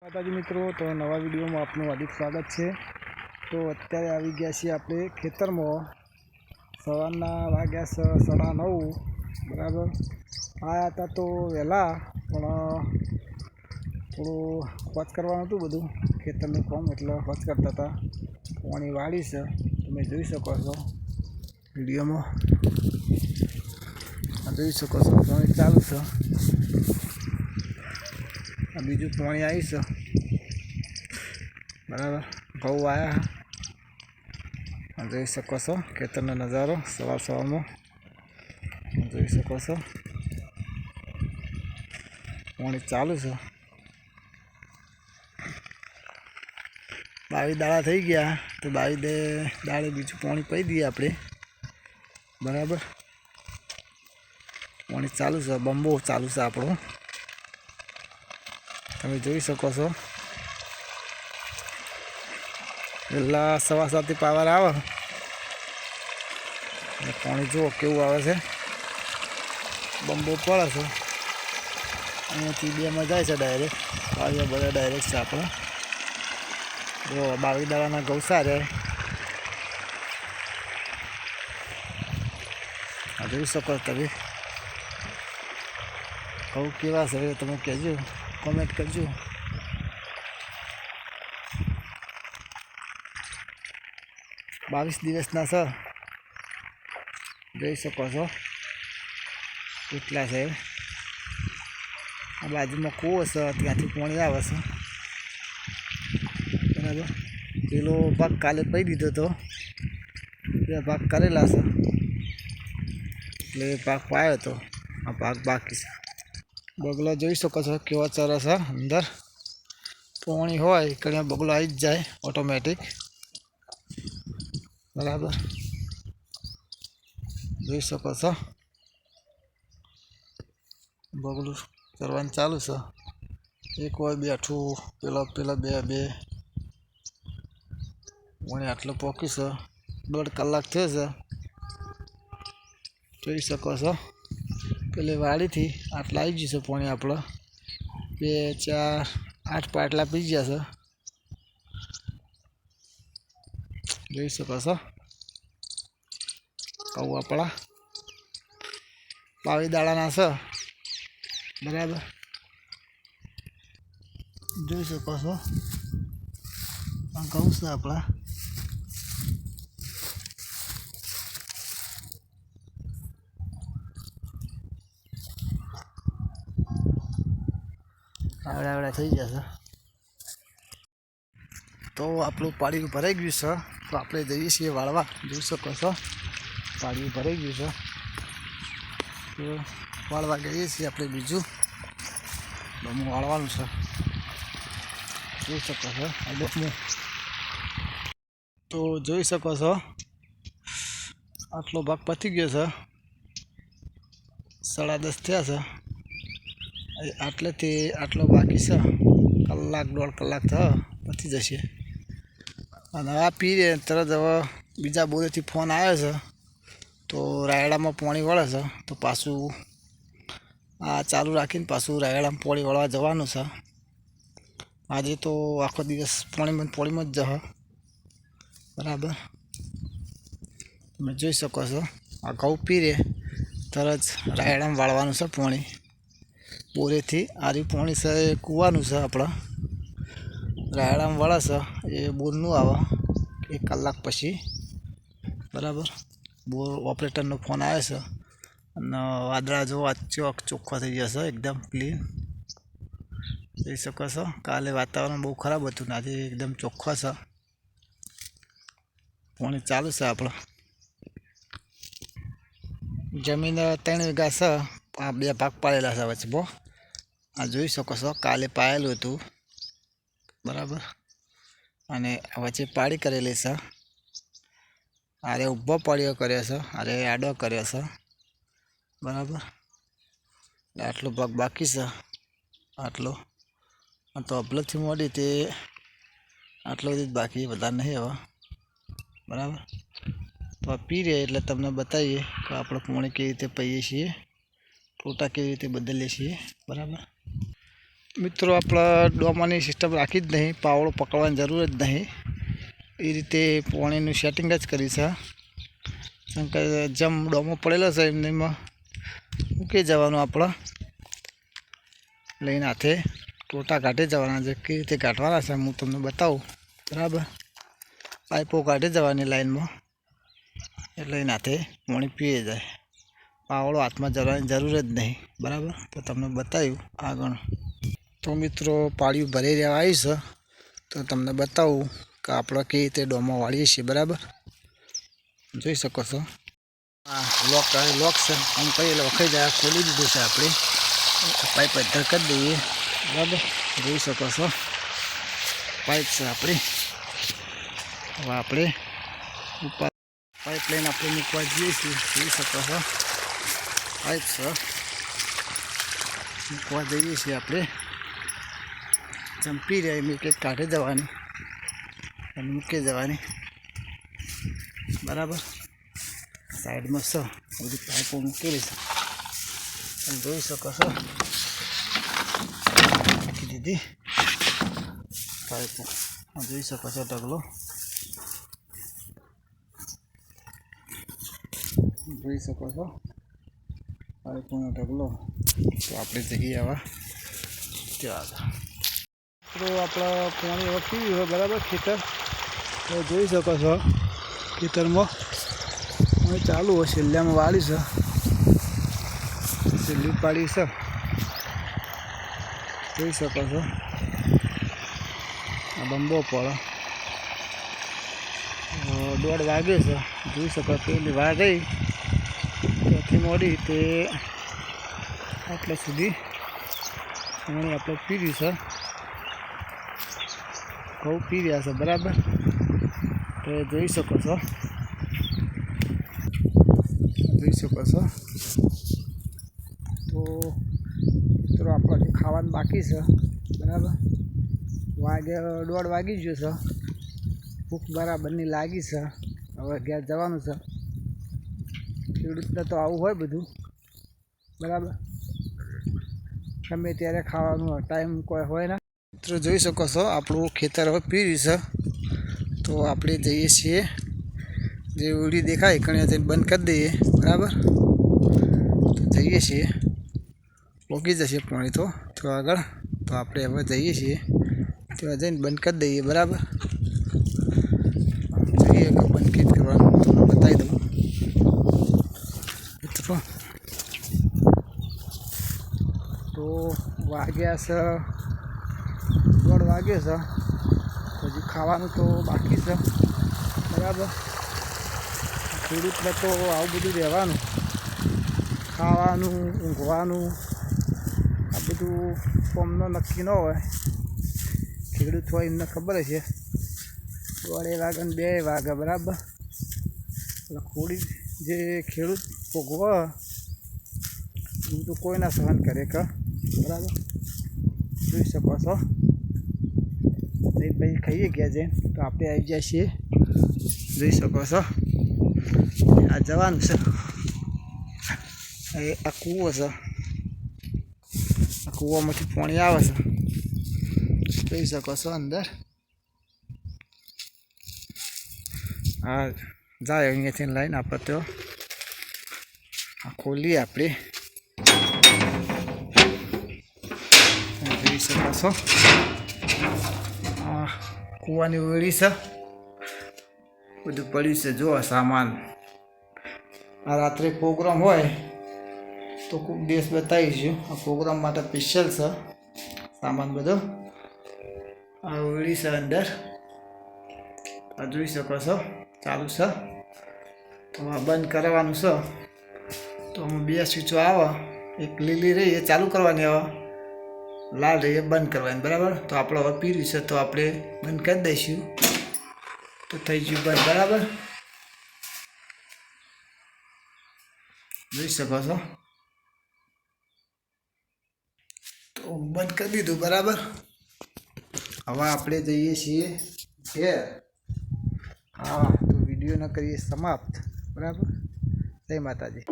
માતાજી મિત્રો, તો નવા વિડીયોમાં આપનું હાર્દિક સ્વાગત છે। તો અત્યારે આવી ગયા છીએ આપણે ખેતરમાં। સવારના વાગ્યા 9:30 બરાબર। આવ્યા હતા તો વહેલા, પણ થોડું ખોચ કરવાનું હતું બધું ખેતરનું કામ, એટલે ખોચ કરતા હતા। પાણી વાળી છે, તમે જોઈ શકો છો વિડીયોમાં। જોઈ શકો છો પાણી ચાલુ છે, આ બીજું પાણી આવી છે બરાબર। ઘઉં આવ્યા, જોઈ શકો છો ખેતરનો નજારો સવારમાં જોઈ શકો છો। પાણી ચાલુ છે, 22 દાડા થઈ ગયા, તો 22 દાડે બીજું પાણી પી દઈએ આપણે બરાબર। પાણી ચાલુ છે, બંબો ચાલુ છે આપણો, તમે જોઈ શકો છો। વહેલા 7:15 પાવર આવે, પાણી જુઓ કેવું આવે છે, બંબો પડે છે। અહીંયાથી 2માં જાય છે ડાયરેક્ટ, અહીંયા બધા ડાયરેક્ટ છે આપણે। જો 22 દાડાના ઘઉં સારે જોઈ શકો તમે। ઘઉં કેવા છે તમે કહેજો, કોમેન્ટ કરજો। બાવીસ દિવસના છે, જોઈ શકો છો કેટલા છે। આ બાજુમાં કૂવો છે, ત્યાંથી પાણી આવે છે બરાબર। પેલો ભાગ કાલે પી દીધો હતો, 2 ભાગ કરેલા છે, એટલે ભાગ પાયો હતો, આ ભાગ બાકી છે। બગલો જોઈ શકો છો કેવો ચરે છે, અંદર પાણી હોય કણે બગલો આવી જ જાય ઓટોમેટિક બરાબર। જોઈ શકો છો બગલું ચરવાનું ચાલુ છે, એક હોય બેઠું, પેલા બે પાણી આટલું પોકી છે, 1.5 કલાક થયો છે, જોઈ શકો છો। પેલી વાડીથી આટલા આવી ગયું છે પાણી, આપણે 2 4 8 પાટલા પી ગયા છે, જોઈ શકો છો। કહું આપણા 22 દાડાના છે બરાબર, જોઈ શકો છો। આ ઘઉં છે આપણા, આવડા થઈ જશે। તો આપણું પાણી ભરાઈ ગયું છે, તો આપણે જઈએ છીએ વાળવા, જોઈ શકો છો પાણી ભરાઈ ગયું છે, તો વાળવા જઈએ છીએ આપણે। બીજું બમું વાળવાનું છે, જોઈ શકો છો આ બમું, તો જોઈ શકો છો આટલો ભાગ પતી ગયો છે, 10:30 થયા છે, આટલેથી આટલો બાકી છે, 1.5 કલાક થયો પતી જશે। અને આ પીરે તરત હવે બીજા બોરેથી ફોન આવ્યો છે, તો રાયડામાં પાણી વળે છે, તો પાછું આ ચાલુ રાખીને પાછું રાયડામાં પાણી વળવા જવાનું છે। આજે તો આખો દિવસ પાણીમાં જ જશે બરાબર। તમે જોઈ શકો છો આ ઘઉં પીરે તરત રાયડામાં વાળવાનું છે પાણી બોરેથી। આરી પાણી છે એ કૂવાનું છે, આપણા રાયડામાં વળે છે એ બોરનું આવે 1 કલાક પછી બરાબર। બોર ઓપરેટરનો ફોન આવે છે, અને વાદળા જો ચોખ્ખો થઈ જશે એકદમ ક્લીન, જોઈ શકો છો। કાલે વાતાવરણ બહુ ખરાબ હતું ને આજે એકદમ ચોખ્ખો છે, પાણી ચાલુ છે આપણે। જમીન 3 વીઘા છે, આ 2 ભાગ પાડેલા છે વચમાં, આ જોઈ શકો છો કાલે પાયેલું હતું બરાબર, અને વચ્ચે પાડી કરેલી છે। આરે ઊભો પાડ્યો કર્યો છે, આરે આડો કર્યો છે બરાબર। આટલો ભાગ બાકી છે, આટલો તો અબલથી મોડી તે આટલો જ બાકી, વધારે નહીં હવે બરાબર। તો આ પી રહ્યા એટલે તમને બતાવીએ કે આપણે પાણી કેવી રીતે પીએ છીએ, ટોટા કેવી રીતે બદલીએ છીએ બરાબર। મિત્રો આપણા ડોમાની સિસ્ટમ રાખી જ નહીં, પાવડો પકડવાની જરૂર જ નહીં, એ રીતે પાણીનું સેટિંગ જ કરી છે. શંકર જેમ ડોમો પડેલો છે એમનેમાં મૂકી જવાનું, આપણે લઈને હાથે ટોટા કાઢી જવાના છે. કેવી રીતે કાઢવાના છે હું તમને બતાવું, બરાબર. પાઇપો કાઢી જવાની લાઈનમાં, એટલે લઈને હાથે પાણી પીએ જાય, પાવડો હાથમાં જવાની જરૂર જ નહીં, બરાબર. તો તમને બતાવ્યું આગળ. તો મિત્રો પાળિયું ભરી રહેવા આવી છે, તો તમને બતાવું કે આપણે કેવી રીતે ડોમો વાળીએ છીએ, બરાબર. જોઈ શકો છો આ લોક છે, આમ કહીએ એટલે વખાઈ જાય. ખોલી દીધું છે આપણે, પાઇપ અધ્ધર કરી દઈએ, બરાબર. જોઈ શકો છો પાઇપ છે આપણી. હવે આપણે ઉપર પાઇપ લઈને આપણે મૂકવા જઈએ છીએ. જોઈ શકો છો પાઇપ છે, મૂકવા જઈએ છીએ આપણે. ચંપી રહે એમ એક કાઢી જવાની અને મૂકી જવાની, બરાબર. સાઈડમાં છે બધી પાઇપો મૂકેલી છે, તમે જોઈ શકો છો. મૂકી દીધી પાઇપો, જોઈ શકો છો ઢગલો, જોઈ શકો છો પાઇપોનો ઢગલો. તો આપણે જઈએ આવા ત્યાં આગળ. તો આપણા પાણી હવે પીવું હોય, બરાબર. ખેતર જોઈ શકો છો, ખેતરમાં પાણી ચાલુ હોય. છેલ્લામાં વાળી છે, છેલ્લી પાડી છે, જોઈ શકો છો. આ બંબો પડે 1:30 વાગે છે, જોઈ શકો. પેલી વાર રહી ત્યાંથી મોડી તે આટલા સુધી પાણી આપણે પીર્યું છે, ઘઉં પી રહ્યા છે, બરાબર. તો જોઈ શકો છો, જોઈ શકો છો. તો મિત્રો આપણે ખાવાનું બાકી છે, બરાબર. વાગે 1:30 વાગી ગયો છે, ભૂખ બરાબરની લાગી છે. હવે ઘેર જવાનું છે. ખેડૂતને તો આવું હોય બધું, બરાબર. ગમે ત્યારે ખાવાનું ટાઈમ કોઈ હોય ને. મિત્રો જોઈ શકો છો આપણું ખેતર હવે પીર્યું છે, તો આપણે જઈએ છીએ. જે ઉડી દેખાય કણે જઈને બંધ કરી દઈએ, બરાબર. તો જઈએ છીએ, પોગી જશે પાણી તો આગળ. તો આપણે હવે જઈએ છીએ ત્યાં જઈને બંધ કરી દઈએ, બરાબર. જોઈએ કે બંધ કેવી કરવાનું તમને બતાવી દઉં મિત્રો. તો વાગ્યા છે 1:30 વાગે છે, હજી ખાવાનું તો બાકી છે, બરાબર. ખેડૂતને તો આવું બધું રહેવાનું, ખાવાનું, ઊંઘવાનું, આ બધું કોમનો નક્કી ન હોય. ખેડૂત હોય એમને ખબર છે 1:30 વાગે ને 2 વાગે, બરાબર. એટલે ખોડી જે ખેડૂત ભોગવે એવું તો કોઈ ના સહન કરે કે, બરાબર. જોઈ શકો છો. પછી ખાઈએ ગયા જઈને તો આપણે આવી જાય છીએ, જોઈ શકો છો. આ જવાનું છે, આ કૂવો છે, આ કૂવામાંથી પાણી આવે છે, જોઈ શકો છો અંદર. હા જાય અહીંયાથી લાઈન આપણે તો આ ખોલીએ આપણે, જોઈ શકો છો. આ કૂવાની વેળી છે, બધું પડ્યું છે. જો સામાન આ રાત્રે પ્રોગ્રામ હોય તો ખૂબ દિવસ બતાવીશું. આ પ્રોગ્રામ માટે સ્પેશિયલ છે સામાન બધો. આ વેળી છે અંદર, આ જોઈ શકો છો ચાલુ છે. તો આ બંધ કરવાનું છે. તો આમાં 2 સ્વિચો આવે, એક લીલી રહી એ ચાલુ કરવાની, આવે લાલ રહી એ બંધ કરવાની, બરાબર. તો આપણે હવે પીર્યું છે તો આપણે બંધ કરી દઈશું, તો થઈ ગયું બંધ, બરાબર. જોઈ શકો છો. તો બંધ કરી દીધું, બરાબર. હવે આપણે જઈએ છીએ ઘેર. હા, તો વિડીયો ન કરીએ સમાપ્ત, બરાબર. જય માતાજી.